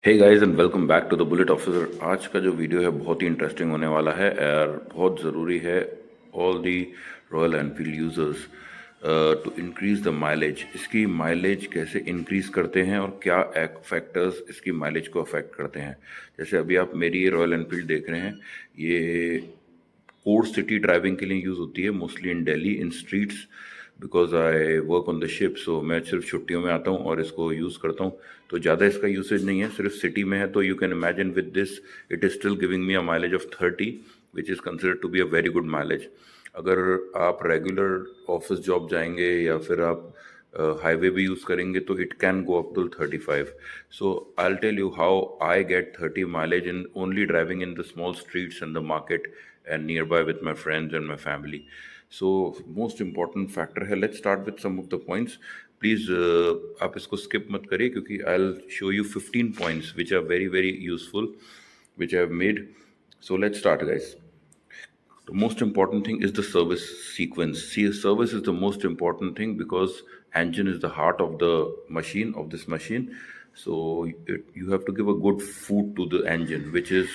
Hey guys and welcome back to the Bullet Officer. आज का जो वीडियो है बहुत ही इंटरेस्टिंग होने वाला है और बहुत ज़रूरी है all the Royal Enfield users to increase the mileage. इसकी माइलेज कैसे इंक्रीज़ करते हैं और क्या फैक्टर्स इसकी माइलेज को अफेक्ट करते हैं। जैसे अभी आप मेरी ये रॉयल एनफील्ड देख रहे हैं, ये कोर सिटी ड्राइविंग के लिए यूज़ होती है, mostly in Delhi in streets, because I work on the ship. So मैं सिर्फ छुट्टियों में आता हूँ और इसको यूज़ करता हूँ, तो ज़्यादा इसका यूसेज नहीं है, सिर्फ सिटी में है। तो you can imagine with this it is still giving me a mileage of 30, which is considered to be a very good mileage. अगर आप रेगुलर ऑफिस जॉब जाएंगे या फिर आप हाईवे भी यूज़ करेंगे तो it can go up to 35। So I will tell you how I get 30 mileage in only driving in the small streets in the market and nearby with my friends and my family. So most important factor है, let's start with some of the points. Please आप इसको skip मत करिए क्योंकि I'll show you 15 points which are very very useful which I have made. So let's start, guys. The most important thing is the service sequence. See, service is the most important thing because engine is the heart of the machine, of this machine. So you have to give a good food to the engine, which is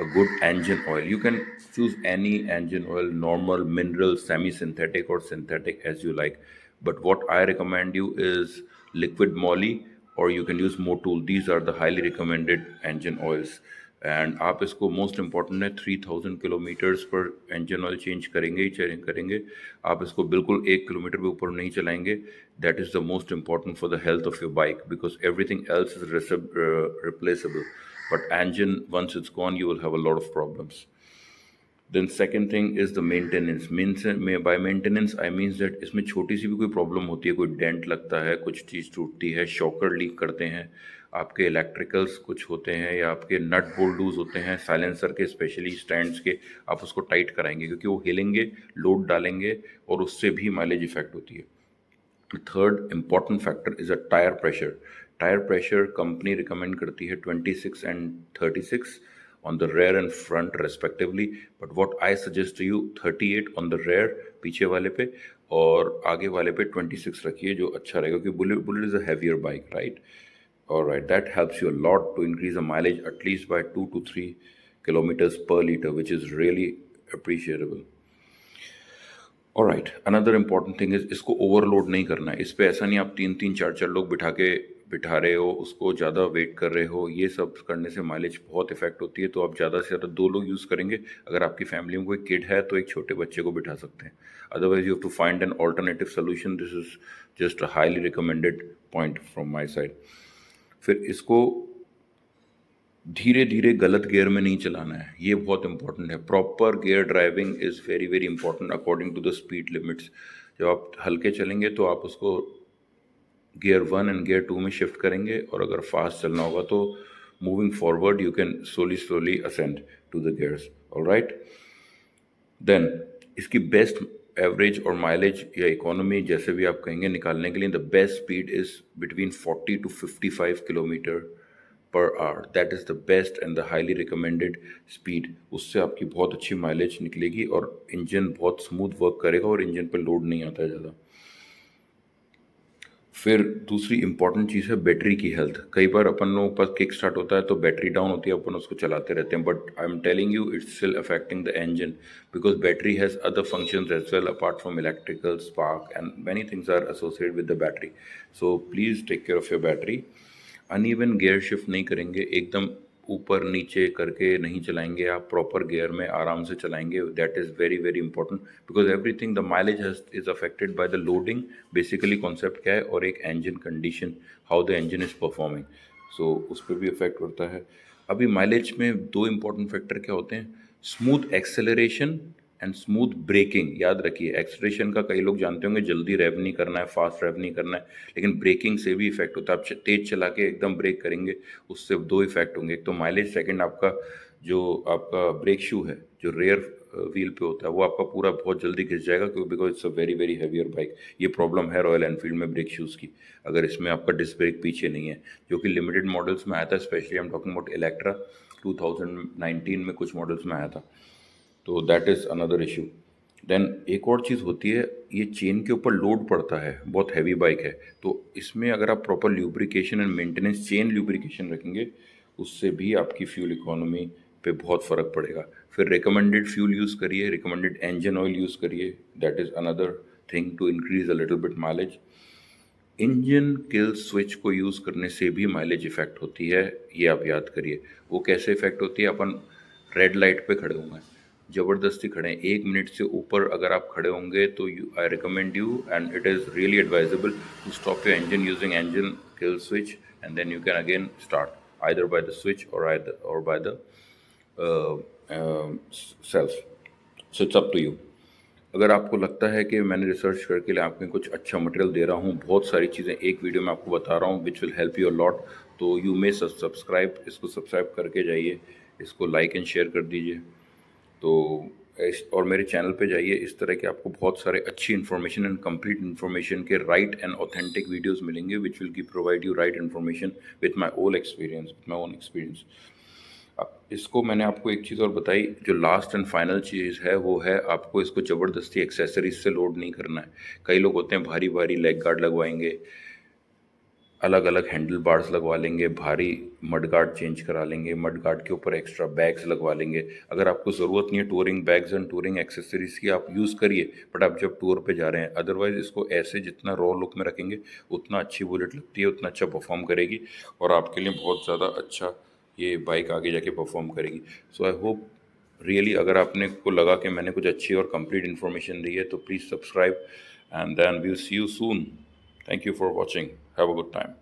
a good engine oil. You can choose any engine oil, normal, mineral, semi-synthetic or synthetic as you like. But what I recommend you is liquid moly, or you can use Motul. These are the highly recommended engine oils. And आप इसको most important है 3000 kilometres पर engine oil change करेंगे ही करेंगे। आप इसको बिल्कुल 1 kilometre पे ऊपर नहीं चलाएंगे। That is the most important for the health of your bike because everything else is replaceable, but engine once it's gone you will have a lot of problems. Then second thing is the maintenance. Means by maintenance I means that इसमें छोटी सी भी कोई problem होती है, कोई dent लगता है, कुछ चीज़ टूटती है, शॉकर लीक करते हैं, आपके इलेक्ट्रिकल्स कुछ होते हैं या आपके नट बोल्ट लूज होते हैं साइलेंसर के, स्पेशली स्टैंड्स के, आप उसको टाइट कराएंगे क्योंकि वो हिलेंगे, लोड डालेंगे और उससे भी माइलेज इफेक्ट होती है। Third important factor is a tyre pressure. Tyre pressure company recommend करती है 26 and 36 on the rear and front respectively, but what I suggest to you 38 on the rear पीछे वाले पे और आगे वाले पे 26 रखिए, जो अच्छा रहेगा क्योंकि bullet is a heavier bike, right? Alright, that helps you a lot to increase the mileage at least by 2 to 3 kilometers per liter, which is really appreciable. Alright, another important thing is इसको overload नहीं करना है। इस पे ऐसा नहीं आप तीन तीन चार चार लोग बिठा रहे हो, उसको ज़्यादा वेट कर रहे हो, ये सब करने से माइलेज बहुत इफेक्ट होती है। तो आप ज़्यादा से ज़्यादा दो लोग यूज़ करेंगे। अगर आपकी फैमिली में कोई किड है तो एक छोटे बच्चे को बिठा सकते हैं, otherwise you have to find an alternative solution. This is just a highly recommended point from my side. फिर इसको धीरे धीरे गलत गियर में नहीं चलाना है, ये बहुत इंपॉर्टेंट है। Proper gear driving is very very important according to the speed limits. जब आप हल्के चलेंगे तो आप उसको गियर 1 एंड गियर 2 में शिफ्ट करेंगे, और अगर फास्ट चलना होगा तो moving forward you can slowly slowly ascend to the gears. Alright, then इसकी बेस्ट एवरेज और माइलेज या इकोनॉमी जैसे भी आप कहेंगे निकालने के लिए, the best speed is between 40 to 55 kilometre per hour. That is the best and the highly recommended speed. उससे आपकी बहुत अच्छी माइलेज निकलेगी और इंजन बहुत स्मूथ वर्क करेगा और इंजन पर लोड नहीं आता है ज़्यादा। फिर दूसरी इंपॉर्टेंट चीज़ है बैटरी की हेल्थ। कई बार अपन लोगों के पास किक स्टार्ट होता है तो बैटरी डाउन होती है, अपन उसको चलाते रहते हैं, but I am telling you it's still affecting the engine because battery has other functions as well apart from electrical spark and many things are associated with the battery. So please take care of your battery. Uneven gear shift नहीं करेंगे, एकदम ऊपर नीचे करके नहीं चलाएंगे, आप proper gear में आराम से चलाएंगे। That is very very important because everything the mileage is affected by the loading. Basically concept क्या है, और एक engine condition, how the engine is performing, so उस पर भी इफेक्ट होता है। अभी माइलेज में दो इंपॉर्टेंट फैक्टर क्या होते हैं, smooth acceleration and smooth braking. याद रखिए, एक्सेलरेशन का कई लोग जानते होंगे, जल्दी रेव नहीं करना है, फास्ट रेव नहीं करना है, लेकिन ब्रेकिंग से भी इफेक्ट होता है। आप तेज चला के एकदम ब्रेक करेंगे, उससे दो इफेक्ट होंगे, एक तो माइलेज, सेकंड आपका जो आपका ब्रेक शू है जो रेयर व्हील पे होता है वो आपका पूरा बहुत जल्दी घिस जाएगा, क्योंकि because it's a very very heavier bike. ये प्रॉब्लम है रॉयल एनफील्ड में ब्रेक शूज़ की, अगर इसमें आपका डिस्क ब्रेक पीछे नहीं है, जो कि लिमिटेड मॉडल्स में आया था, specially I am talking about Electra 2019 में कुछ मॉडल्स में आया था। तो that is another issue. Then एक और चीज़ होती है, ये चेन के ऊपर लोड पड़ता है, बहुत हैवी बाइक है, तो इसमें अगर आप proper lubrication and maintenance, chain lubrication रखेंगे, उससे भी आपकी फ्यूल इकोनॉमी पे बहुत फ़र्क पड़ेगा। फिर रिकमेंडेड फ्यूल यूज़ करिए, रिकमेंडेड इंजन ऑयल यूज़ करिए, that is another thing to increase a little bit mileage. Engine kill switch को यूज़ करने से भी माइलेज इफ़ेक्ट होती है, ये आप याद करिए। वो कैसे इफ़ेक्ट होती है? अपन रेड लाइट पे खड़े हुए हैं, ज़बरदस्ती खड़े हैं, 1 मिनट से ऊपर अगर आप खड़े होंगे तो I recommend you and it is really advisable to stop your engine using engine kill switch and then you can again start either by the switch or by the self. So it's up to you. अगर आपको लगता है कि मैंने research करके लिए आपको कुछ अच्छा मटेरियल दे रहा हूँ, बहुत सारी चीज़ें एक वीडियो में आपको बता रहा हूँ which will help you a lot, तो यू मे सब्सक्राइब, इसको सब्सक्राइब करके जाइए, इसको लाइक एंड शेयर कर दीजिए। तो और मेरे चैनल पे जाइए, इस तरह के आपको बहुत सारे अच्छी इन्फॉर्मेशन एंड कंप्लीट इन्फॉर्मेशन के राइट एंड ऑथेंटिक वीडियोस मिलेंगे विच विल की provide you right information with my own experience. इसको मैंने आपको एक चीज़ और बताई, जो लास्ट एंड फाइनल चीज़ है वो है आपको इसको ज़बरदस्ती एक्सेसरीज से लोड नहीं करना है। कई लोग होते हैं भारी भारी लेग गार्ड लगवाएंगे, अलग अलग हैंडल बार्स लगवा लेंगे, भारी मड गार्ड चेंज करा लेंगे, मड गार्ड के ऊपर एक्स्ट्रा बैग्स लगवा लेंगे। अगर आपको ज़रूरत नहीं है touring bags and touring accessories की, आप यूज़ करिए, बट आप जब टूर पे जा रहे हैं। अदरवाइज़ इसको ऐसे जितना रॉ लुक में रखेंगे उतना अच्छी बुलेट लगती है, उतना अच्छा परफॉर्म करेगी और आपके लिए बहुत ज़्यादा अच्छा ये बाइक आगे जाके परफॉर्म करेगी। सो आई होप रियली, अगर आपने को लगा कि मैंने कुछ अच्छी और कंप्लीट इन्फॉर्मेशन दी है तो please subscribe and then we will see you soon. Thank you for watching. Have a good time.